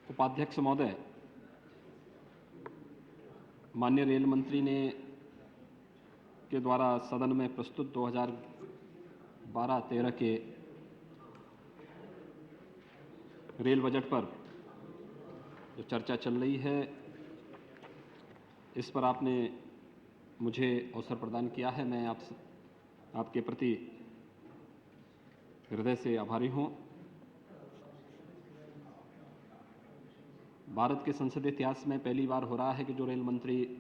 उपाध्यक्ष महोदय, माननीय रेल मंत्री ने के द्वारा सदन में प्रस्तुत 2012-13 के रेल बजट पर जो चर्चा चल रही है, इस पर आपने मुझे अवसर प्रदान किया है। मैं आपके प्रति हृदय से आभारी हूं। भारत के संसदीय इतिहास में पहली बार हो रहा है कि जो रेल मंत्री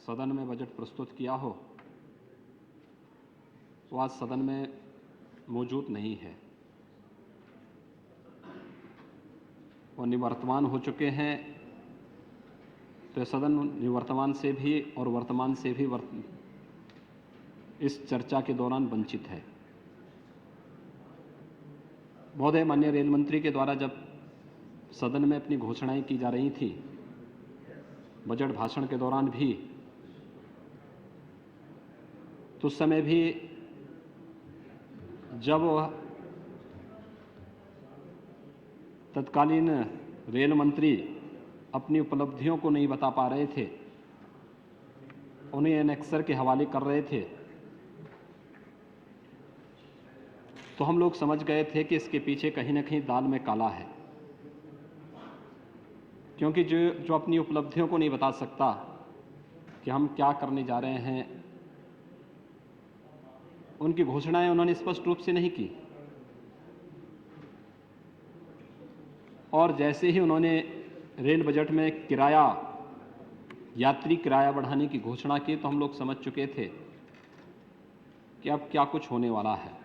सदन में बजट प्रस्तुत किया हो वो आज सदन में मौजूद नहीं है। वो निवर्तमान हो चुके हैं, तो सदन निवर्तमान से भी और वर्तमान से भी इस चर्चा के दौरान वंचित है। महोदय, माननीय रेल मंत्री के द्वारा जब सदन में अपनी घोषणाएं की जा रही थी, बजट भाषण के दौरान भी, तो उस समय भी जब वह तत्कालीन रेल मंत्री अपनी उपलब्धियों को नहीं बता पा रहे थे, उन्हें एनेक्सर के हवाले कर रहे थे, तो हम लोग समझ गए थे कि इसके पीछे कहीं ना कहीं दाल में काला है। क्योंकि जो अपनी उपलब्धियों को नहीं बता सकता कि हम क्या करने जा रहे हैं, उनकी घोषणाएं उन्होंने स्पष्ट रूप से नहीं की। और जैसे ही उन्होंने रेल बजट में यात्री किराया बढ़ाने की घोषणा की, तो हम लोग समझ चुके थे कि अब क्या कुछ होने वाला है।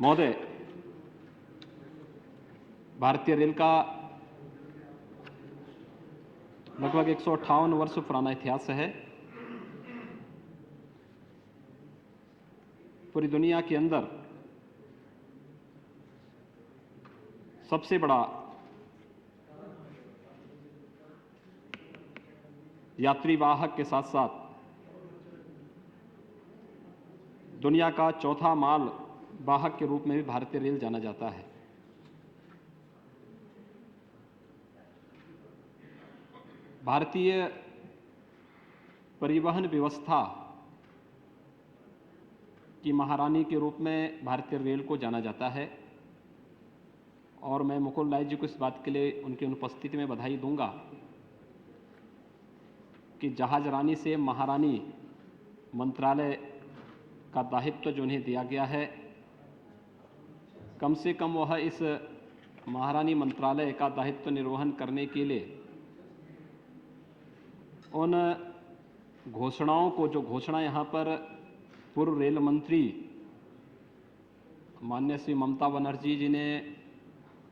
महोदय, भारतीय रेल का लगभग 158 वर्ष पुराना इतिहास है। पूरी दुनिया के अंदर सबसे बड़ा यात्री वाहक के साथ साथ दुनिया का चौथा माल वाहक के रूप में भी भारतीय रेल जाना जाता है। भारतीय परिवहन व्यवस्था की महारानी के रूप में भारतीय रेल को जाना जाता है। और मैं मुकुल राय जी को इस बात के लिए उनकी अनुपस्थिति में बधाई दूंगा कि जहाज रानी से महारानी मंत्रालय का दायित्व जो उन्हें दिया गया है, कम से कम वह इस महारानी मंत्रालय का दायित्व निर्वहन करने के लिए उन घोषणाओं को, जो घोषणा यहाँ पर पूर्व रेल मंत्री माननीय श्री ममता बनर्जी जी ने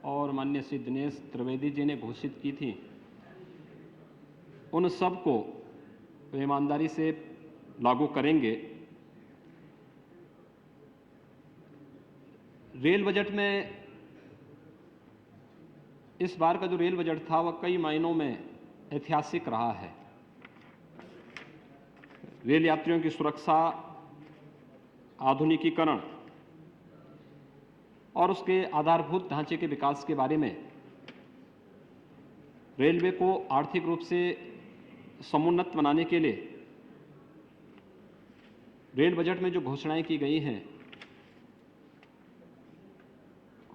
और माननीय श्री दिनेश त्रिवेदी जी ने घोषित की थी, उन सब को ईमानदारी से लागू करेंगे। रेल बजट में इस बार का जो रेल बजट था वह कई मायनों में ऐतिहासिक रहा है। रेल यात्रियों की सुरक्षा, आधुनिकीकरण और उसके आधारभूत ढांचे के विकास के बारे में रेलवे को आर्थिक रूप से समुन्नत बनाने के लिए रेल बजट में जो घोषणाएं की गई हैं,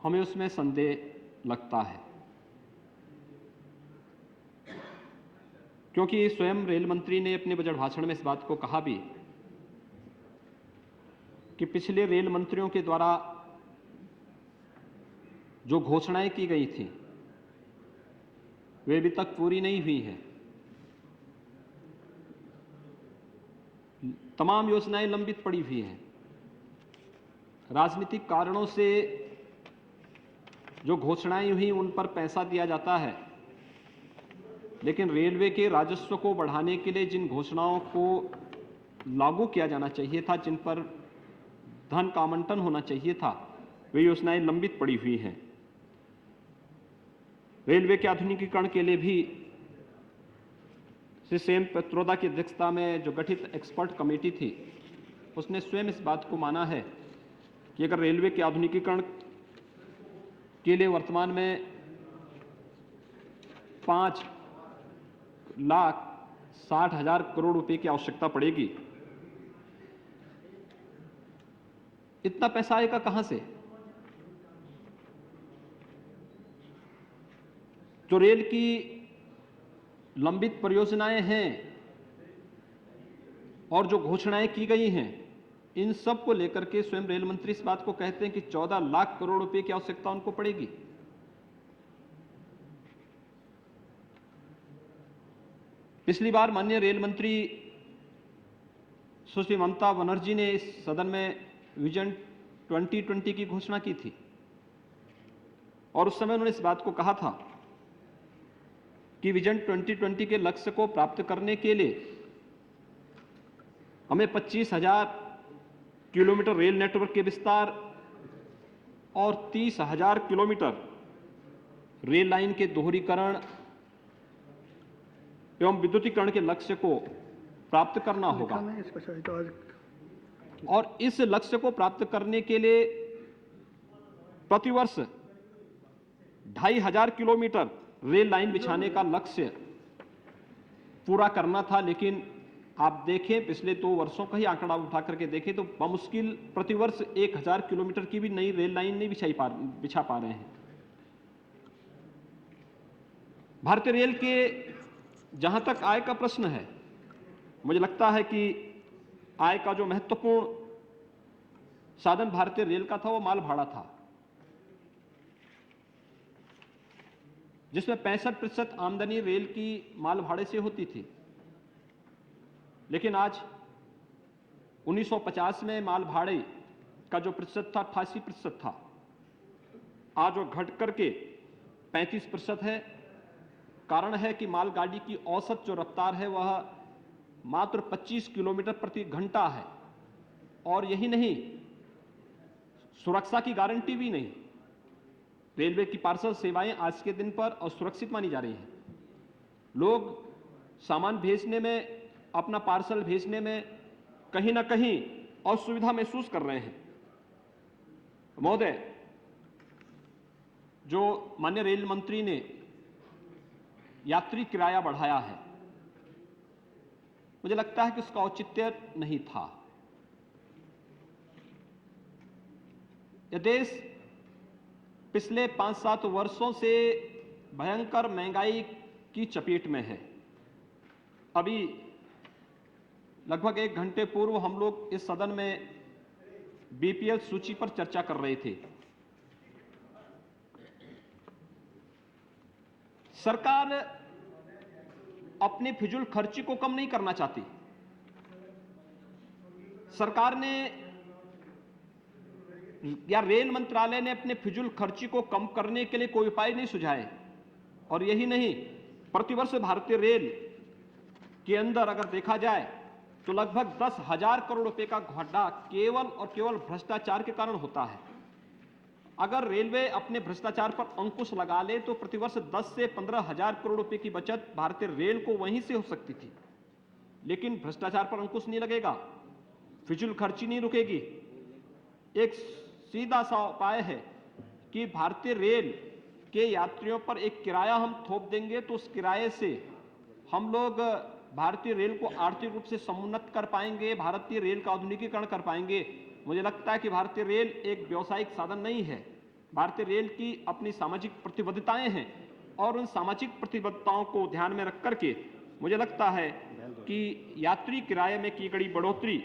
हमें उसमें संदेह लगता है। क्योंकि स्वयं रेल मंत्री ने अपने बजट भाषण में इस बात को कहा भी कि पिछले रेल मंत्रियों के द्वारा जो घोषणाएं की गई थी वे अभी तक पूरी नहीं हुई हैं। तमाम योजनाएं लंबित पड़ी हुई हैं। राजनीतिक कारणों से जो घोषणाएं हुई उन पर पैसा दिया जाता है, लेकिन रेलवे के राजस्व को बढ़ाने के लिए जिन घोषणाओं को लागू किया जाना चाहिए था, जिन पर धन का आवंटन होना चाहिए था, वे योजनाएं लंबित पड़ी हुई हैं। रेलवे के आधुनिकीकरण के लिए भी श्री सेन पित्रोदा की अध्यक्षता में जो गठित एक्सपर्ट कमेटी थी, उसने स्वयं इस बात को माना है कि अगर रेलवे के आधुनिकीकरण के लिए वर्तमान में 5,60,000 करोड़ रुपए की आवश्यकता पड़ेगी, इतना पैसा आएगा कहां से? जो रेल की लंबित परियोजनाएं हैं और जो घोषणाएं की गई हैं, इन सब को लेकर के स्वयं रेल मंत्री इस बात को कहते हैं कि 14 लाख करोड़ रुपए की आवश्यकता उनको पड़ेगी। पिछली बार माननीय रेल मंत्री सुश्री ममता बनर्जी ने इस सदन में विजन 2020 की घोषणा की थी और उस समय उन्होंने इस बात को कहा था कि विजन 2020 के लक्ष्य को प्राप्त करने के लिए हमें 25,000 किलोमीटर रेल नेटवर्क के विस्तार और 30,000 किलोमीटर रेल लाइन के दोहरीकरण एवं विद्युतीकरण के लक्ष्य को प्राप्त करना होगा। और इस लक्ष्य को प्राप्त करने के लिए प्रतिवर्ष 2,500 किलोमीटर रेल लाइन बिछाने का लक्ष्य पूरा करना था। लेकिन आप देखें, पिछले 2 वर्षों का ही आंकड़ा उठा करके देखें तो बमुश्किल प्रतिवर्ष 1,000 किलोमीटर की भी नई रेल लाइन नहीं बिछा पा रहे हैं। भारतीय रेल के जहां तक आय का प्रश्न है, मुझे लगता है कि आय का जो महत्वपूर्ण साधन भारतीय रेल का था वो माल भाड़ा था, जिसमें 65% आमदनी रेल की माल भाड़े से होती थी। लेकिन आज 1950 में माल भाड़े का जो प्रतिशत था 88% था, आज वो घट करके 35% है। कारण है कि मालगाड़ी की औसत जो रफ्तार है वह मात्र 25 किलोमीटर प्रति घंटा है और यही नहीं, सुरक्षा की गारंटी भी नहीं। रेलवे की पार्सल सेवाएं आज के दिन पर असुरक्षित मानी जा रही हैं। लोग सामान भेजने में, अपना पार्सल भेजने में कहीं ना कहीं असुविधा महसूस कर रहे हैं। महोदय, जो माननीय रेल मंत्री ने यात्री किराया बढ़ाया है, मुझे लगता है कि उसका औचित्य नहीं था। यह देश पिछले 5-7 वर्षों से भयंकर महंगाई की चपेट में है। अभी लगभग 1 घंटे पूर्व हम लोग इस सदन में बीपीएल सूची पर चर्चा कर रहे थे। सरकार अपने फिजूल खर्ची को कम नहीं करना चाहती। सरकार ने या रेल मंत्रालय ने अपने फिजूल खर्ची को कम करने के लिए कोई उपाय नहीं सुझाए। और यही नहीं, प्रतिवर्ष भारतीय रेल के अंदर अगर देखा जाए तो लगभग 10,000 करोड़ रुपए का घाटा केवल और केवल भ्रष्टाचार के कारण होता है। अगर रेलवे अपने भ्रष्टाचार पर अंकुश लगा ले तो प्रतिवर्ष 10 से 15,000 करोड़ रुपए की बचत भारतीय रेल को वहीं से हो सकती थी। लेकिन भ्रष्टाचार पर अंकुश नहीं लगेगा, फिजूल खर्ची नहीं रुकेगी। एक सीधा सा उपाय है कि भारतीय रेल के यात्रियों पर एक किराया हम थोप देंगे तो उस किराए से हम लोग भारतीय रेल को आर्थिक रूप से समुन्नत कर पाएंगे, भारतीय रेल का आधुनिकीकरण कर पाएंगे। मुझे लगता है कि भारतीय रेल एक व्यावसायिक साधन नहीं है। भारतीय रेल की अपनी सामाजिक प्रतिबद्धताएं हैं और उन सामाजिक प्रतिबद्धताओं को ध्यान में रख करके मुझे लगता है कि यात्री किराए में की गई बढ़ोतरी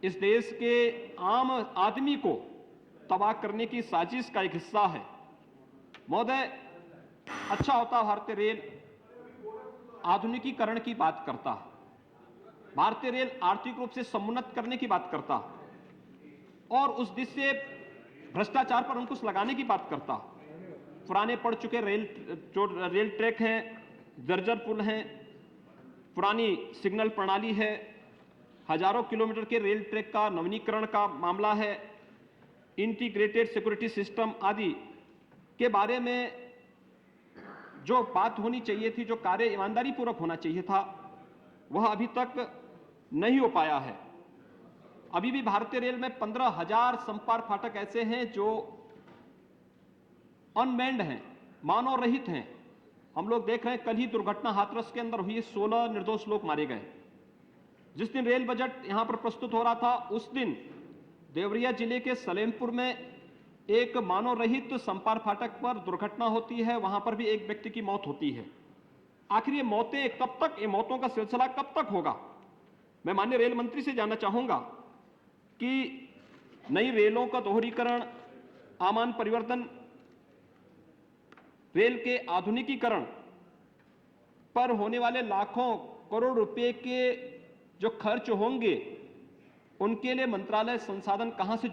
इस देश के आम आदमी को तबाह करने की साजिश का एक हिस्सा है। महोदय, अच्छा होता भारतीय रेल आधुनिकीकरण की बात करता, भारतीय रेल आर्थिक रूप से समुन्नत करने की बात करता और उस दिशा से भ्रष्टाचार पर अंकुश लगाने की बात करता। पुराने पड़ चुके रेल ट्रैक हैं, जर्जर पुल हैं, पुरानी सिग्नल प्रणाली है, हजारों किलोमीटर के रेल ट्रैक का नवीनीकरण का मामला है, इंटीग्रेटेड सिक्योरिटी सिस्टम आदि के बारे में जो बात होनी चाहिए थी, जो कार्य ईमानदारी पूर्वक होना चाहिए था, वह अभी तक नहीं हो पाया है। अभी भी भारतीय रेल में 15,000 संपर्क फाटक ऐसे हैं जो अनमैन्ड हैं, मानव रहित हैं। हम लोग देख रहे हैं, कल ही दुर्घटना हाथरस के अंदर हुई, 16 निर्दोष लोग मारे गए। जिस दिन रेल बजट यहां पर प्रस्तुत हो रहा था, उस दिन देवरिया जिले के सलेमपुर में एक मानव रहित संपर्क फाटक पर दुर्घटना होती है, वहां पर भी एक व्यक्ति की मौत होती है। आखिर ये मौतें कब तक, ये मौतों का सिलसिला कब तक होगा? मैं माननीय रेल मंत्री से जानना चाहूंगा कि नई रेलों का दोहरीकरण, आमान परिवर्तन, रेल के आधुनिकीकरण पर होने वाले लाखों करोड़ रुपए के जो खर्च होंगे, उनके लिए मंत्रालय संसाधन कहां से